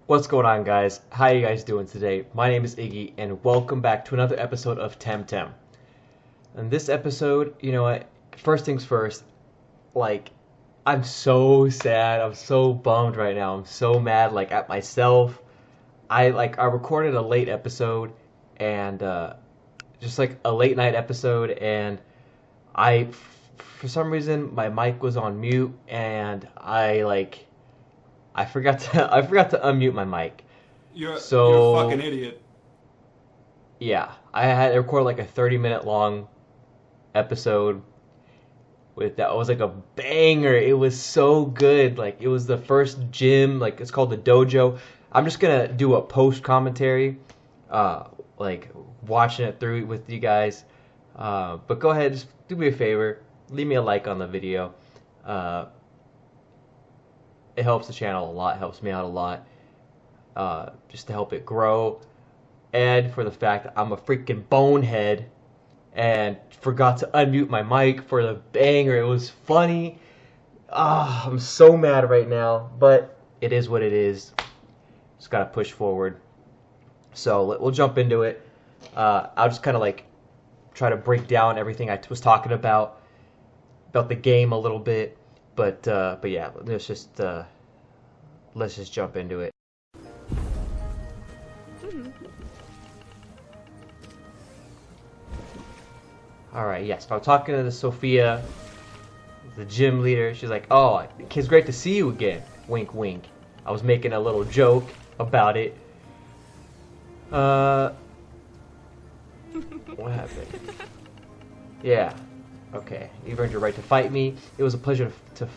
What's going on, guys? How you guys doing today? My name is Iggy, and welcome back to another episode of Temtem. In this episode, you know what? First things first, like, I'm so sad. I'm so bummed right now. I'm so mad, like, at myself. I recorded a late episode, and just like a late night episode, and for some reason, my mic was on mute, and I forgot to I forgot to unmute my mic. You're a fucking So idiot. yeah, I had to record like a 30-minute long episode with that. It was like a banger. It was so good. Like it was the first gym. Like it's called the DOJO. I'm just gonna do a post commentary, like watching it through with you guys. But go ahead, just do me a favor, leave me a like on the video. Uh, it helps the channel a lot. Helps me out a lot. Just to help it grow, and for the fact that I'm a freaking bonehead and forgot to unmute my mic for the banger. It was funny. I'm so mad right now, but it is what it is. Just gotta push forward. So we'll jump into it. I'll just kind of like try to break down everything I was talking about the game a little bit, but yeah, let's just jump into it. All right, yes. So I'm talking to the Sophia, the gym leader. She's like, "Oh, it's great to see you again." Wink, wink. I was making a little joke about it. Uh, what happened? Yeah. Okay. You've earned your right to fight me. It was a pleasure to.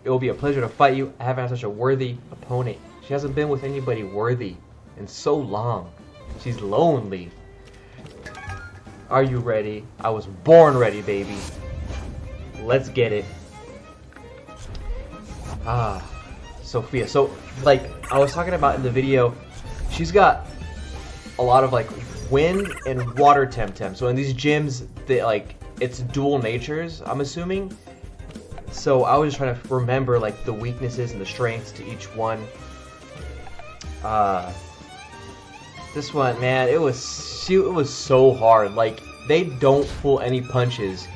It will be a pleasure to fight you. I haven't had such a worthy opponent. She hasn't been with anybody worthy in so long. She's lonely. Are you ready? I was born ready, baby. Let's get it. Sophia. So, like I was talking about in the video, she's got a lot of like wind and water Temtem. So in these gyms, they like it's dual natures, I'm assuming. So I was just trying to remember like the weaknesses and the strengths to each one. This one, man, it was so hard. Like they don't pull any punches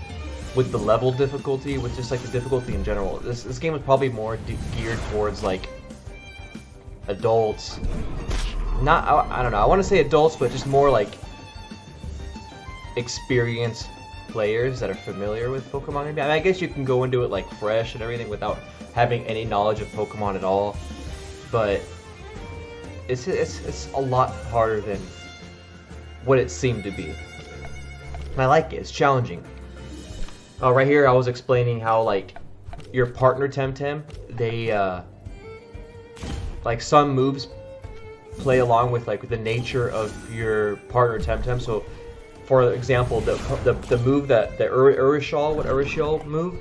with the level difficulty, with just like the difficulty in general. This game is probably more geared towards like adults. Not I don't know. I want to say adults, but just more like experienced players that are familiar with Pokemon. Maybe. I mean, I guess you can go into it like fresh and everything without having any knowledge of Pokemon at all, but it's a lot harder than what it seemed to be. And I like it. It's challenging. Right here, I was explaining how like your partner Temtem, they like some moves play along with like the nature of your partner Temtem. So, for example, the move that the Urishal move,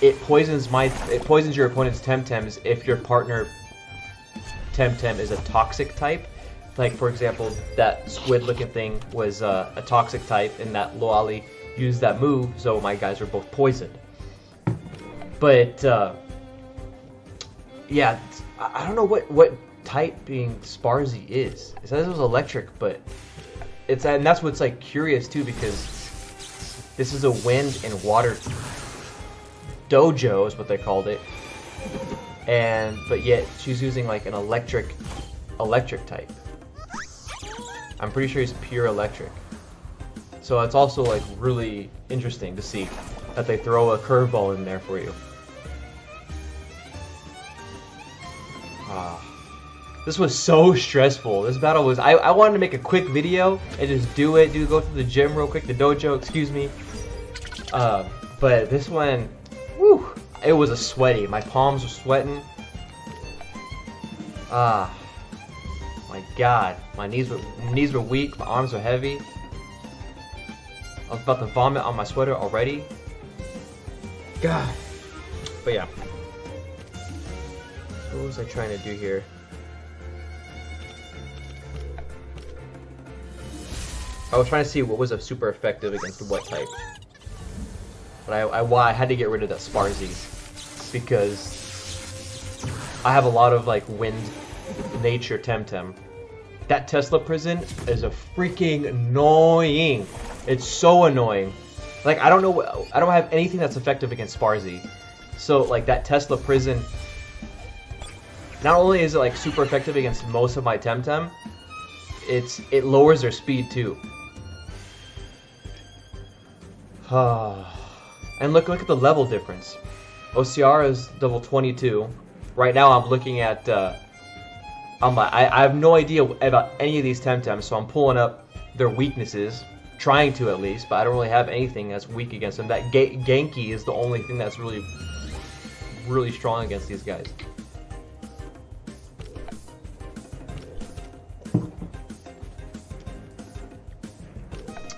it poisons your opponent's Temtems if your partner Temtem is a toxic type. Like for example, that squid-looking thing was a toxic type, and that Loali used that move, so my guys were both poisoned. But yeah, I don't know what type being sparse is. It says it was electric, but and that's what's like curious too, because this is a wind and water dojo is what they called it, but yet she's using like an electric type. I'm pretty sure he's pure electric. So it's also like really interesting to see that they throw a curveball in there for you. This was so stressful. This battle was. I wanted to make a quick video and just do it. Go to the gym real quick, the dojo. Excuse me. But this one, whew, it was a sweaty. My palms were sweating. My God, my knees were weak. My arms were heavy. I was about to vomit on my sweater already. God. But yeah. What was I trying to do here? I was trying to see what was a super effective against what type. But I had to get rid of that Sparsies because I have a lot of like wind nature Temtem. That Tesla prison is a freaking annoying. It's so annoying. Like I don't have anything that's effective against sparse. So like that Tesla prison, not only is it like super effective against most of my Temtem, it lowers their speed too. And look at the level difference. OCR is level 22. Right now I'm looking at I have no idea about any of these Temtems, so I'm pulling up their weaknesses, trying to at least, but I don't really have anything that's weak against them. That Genki is the only thing that's really strong against these guys.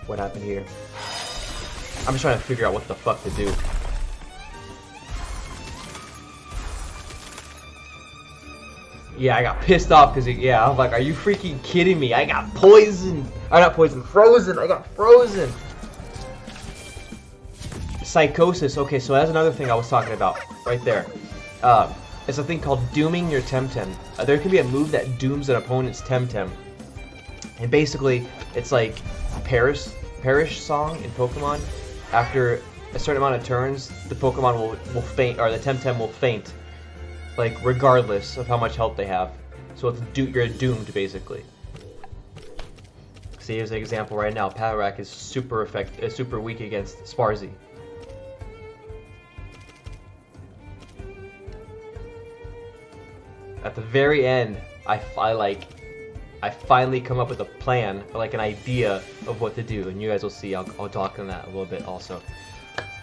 What happened here? I'm just trying to figure out what the fuck to do. Yeah, I got pissed off because I'm like, are you freaking kidding me? I got poisoned. Or not poisoned, frozen. I got frozen. Psychosis. Okay, so that's another thing I was talking about right there. It's a thing called dooming your Temtem. There can be a move that dooms an opponent's Temtem. And basically, it's like Perish song in Pokemon. After a certain amount of turns, the Pokemon will faint, or the Temtem will faint. Like, regardless of how much health they have. So you're doomed, basically. See, here's an example right now. Paharak is super weak against sparse. At the very end, I finally come up with a plan, or like an idea of what to do, and you guys will see. I'll talk on that a little bit also.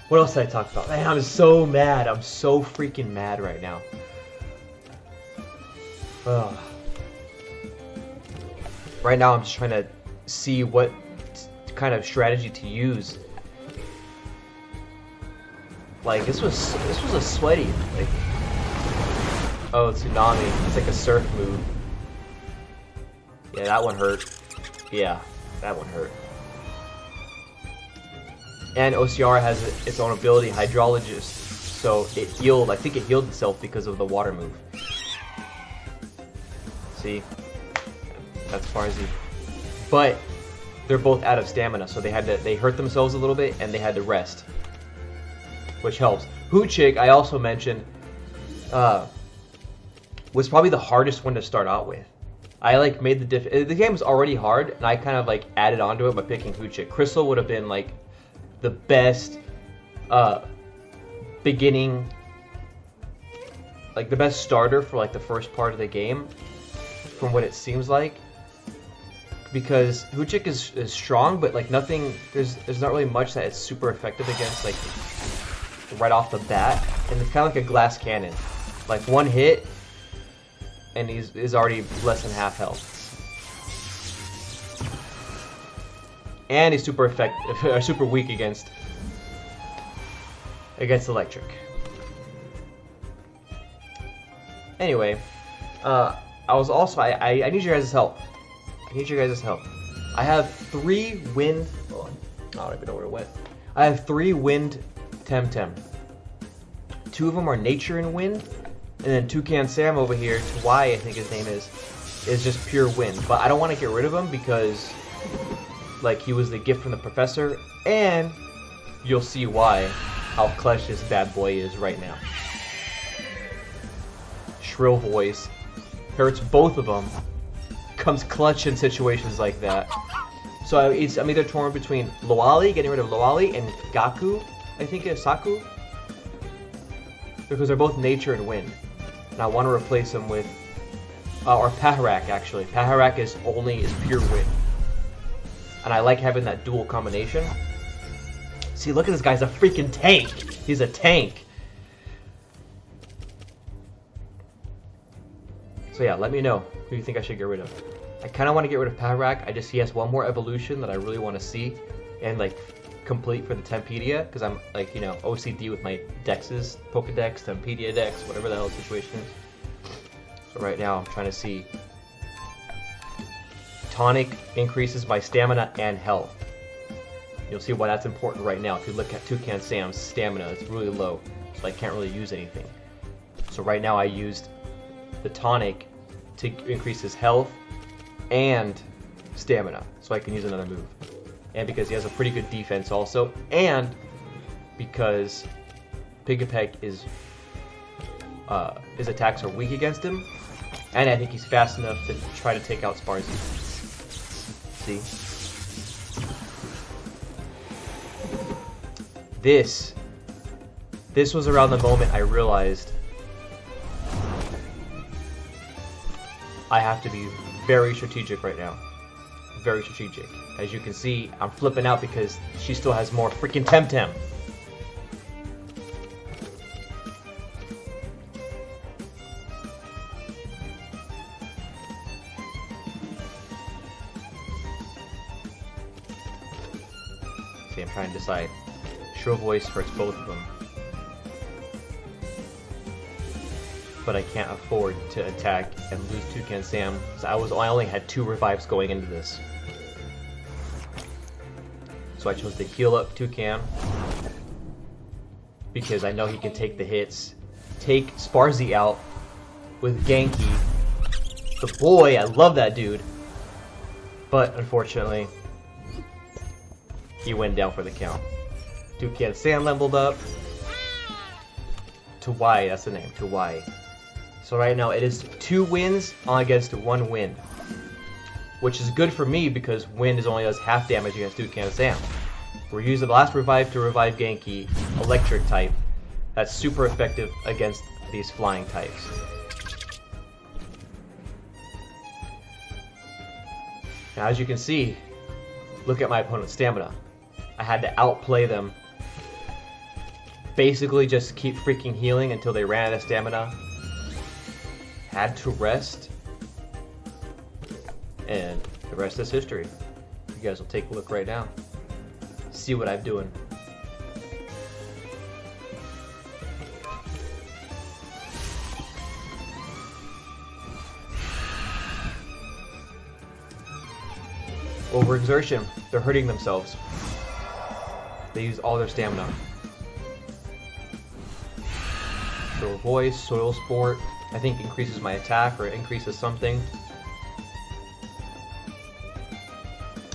What else did I talk about? Man, I'm so mad. I'm so freaking mad right now. Ugh. Right now, I'm just trying to see what kind of strategy to use. Like this was a sweaty. Like, oh, tsunami. It's like a surf move. Yeah, that one hurt. Yeah, that one hurt. And OCR has its own ability, Hydrologist. So it healed. I think it healed itself because of the water move. See, that's Farzi. But they're both out of stamina, so they hurt themselves a little bit and they had to rest, which helps. Hoochig, I also mentioned, was probably the hardest one to start out with. I like made the game was already hard, and I kind of like added onto it by picking Hoochig. Crystal would have been like the best beginning, like the best starter for like the first part of the game, from what it seems like, because Hoochig is strong, but like nothing. There's not really much that it's super effective against, like right off the bat, and it's kind of like a glass cannon, like one hit. And he's already less than half health. And he's super effective, super weak against electric. Anyway, I need your guys' help. I have 3 wind. Oh, I don't even know where it went. I have 3 wind Temtem. 2 of them are nature and wind. And then Toucan Sam over here, Y I think his name is just pure wind. But I don't want to get rid of him because, like, he was the gift from the professor, and you'll see why, how clutch this bad boy is right now. Shrill voice, hurts both of them, comes clutch in situations like that. So I'm either torn between Loali, getting rid of Loali, and Gaku, I think it's Saku, because they're both nature and wind. And I want to replace them with, or Paharak actually. Paharak is pure wind. And I like having that dual combination. See, look at this guy's a freaking tank. He's a tank. So yeah, let me know who you think I should get rid of. I kind of want to get rid of Paharak. He has one more evolution that I really want to see and like complete for the Tempedia, because I'm like, you know, OCD with my dexes, Pokedex, Tempedia Dex, whatever the hell the situation is. So right now I'm trying to see. Tonic increases my stamina and health. You'll see why that's important right now. If you look at Toucan Sam's stamina, it's really low, so I can't really use anything. So right now I used the tonic to increase his health and stamina, so I can use another move. And because he has a pretty good defense also, and because Piggypeck is his attacks are weak against him, and I think he's fast enough to try to take out Sparse. See? This was around the moment I realized I have to be very strategic right now. Very strategic. As you can see, I'm flipping out because she still has more freaking Temtem. See, I'm trying to decide. Shrill Voice hurts both of them. But I can't afford to attack and lose Toucan Sam, so I only had 2 revives going into this. So I chose to heal up Toucan because I know he can take the hits. Take Sparse out with Genki. The boy, I love that dude. But unfortunately, he went down for the count. Toucan Sam leveled up to Y, that's the name, to Y. So right now it is 2 wins against 1 win, which is good for me because wind is only does half damage against Toucan Sam. We're using the last revive to revive Genki, electric type. That's super effective against these flying types. Now as you can see, look at my opponent's stamina. I had to outplay them. Basically just keep freaking healing until they ran out of stamina. Had to rest. And the rest is history. You guys will take a look right now. See what I'm doing. Overexertion. They're hurting themselves. They use all their stamina. Shrill Voice, Soil Sport, I think increases my attack or increases something.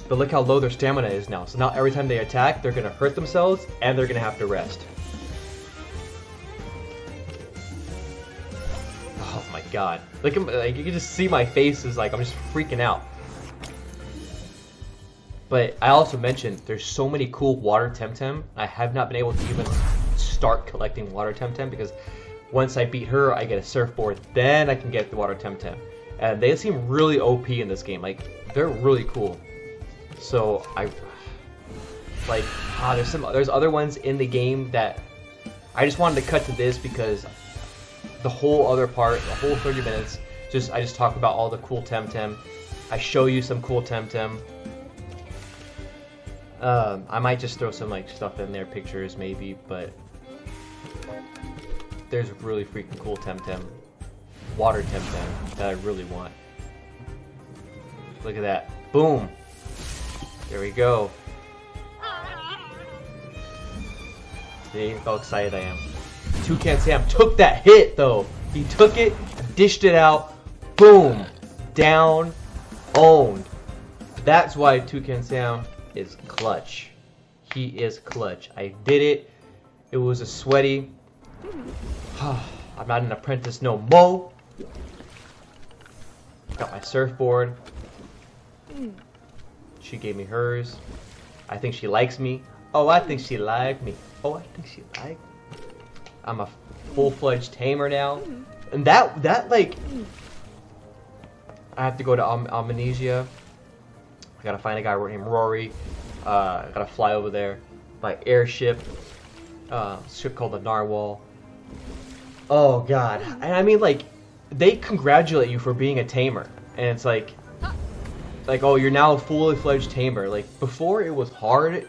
But look how low their stamina is now. So now every time they attack, they're going to hurt themselves and they're going to have to rest. Oh my god. Look at, like, you can just see my face is like, I'm just freaking out. But I also mentioned there's so many cool water Temtem. I have not been able to even start collecting water Temtem because once I beat her, I get a surfboard, then I can get the water Temtem. And they seem really OP in this game. Like, they're really cool. So there's other ones in the game that I just wanted to cut to this because the whole other part, the whole 30 minutes, I just talk about all the cool Temtem. I show you some cool Temtem. I might just throw some like stuff in there, pictures maybe, but there's really freaking cool Temtem, water Temtem that I really want. Look at that, boom! There we go. See how excited I am. Toucan Sam took that hit though. He took it, dished it out, boom, down, owned. That's why Toucan Sam is clutch. He is clutch. I did it. It was a sweaty. I'm not an apprentice no more. Got my surfboard. She gave me hers. I think she likes me. Oh, I think she liked me. Oh, I think she liked me. I'm a full-fledged tamer now. And that like, I have to go to Amnesia. I gotta find a guy named Rory. I gotta fly over there by airship. Ship called the Narwhal. Oh god. And I mean, like, they congratulate you for being a tamer. And it's like, oh, you're now a fully fledged tamer. Like, before it was hard,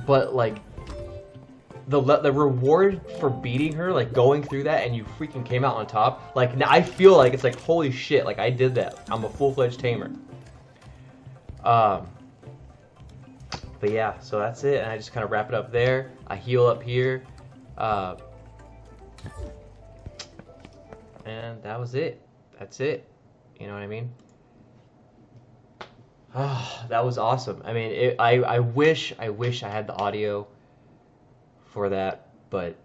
but like, the reward for beating her, like going through that and you freaking came out on top, like, now I feel like it's like, holy shit, like I did that. I'm a full-fledged tamer. But yeah, so that's it, and I just kind of wrap it up there. I heal up here, and and that was it. That's it. You know what I mean? Oh, that was awesome. I mean, I wish I had the audio for that, but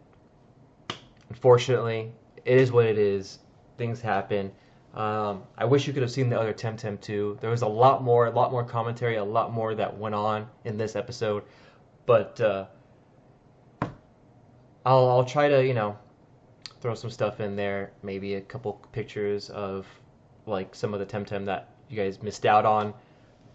unfortunately, it is what it is. Things happen. I wish you could have seen the other Temtem too. There was a lot more commentary, a lot more that went on in this episode. But I'll try to throw some stuff in there. Maybe a couple pictures of like some of the Temtem that you guys missed out on.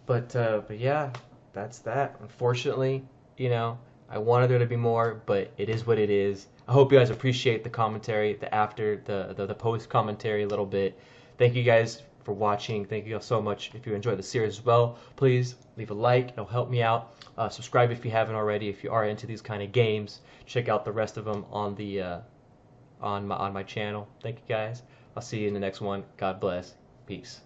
But yeah, that's that. Unfortunately, I wanted there to be more, but it is what it is. I hope you guys appreciate the commentary, the post commentary a little bit. Thank you guys for watching. Thank you all so much. If you enjoyed the series as well, please leave a like. It'll help me out. Subscribe if you haven't already. If you are into these kind of games, check out the rest of them on the on my channel. Thank you guys. I'll see you in the next one. God bless. Peace.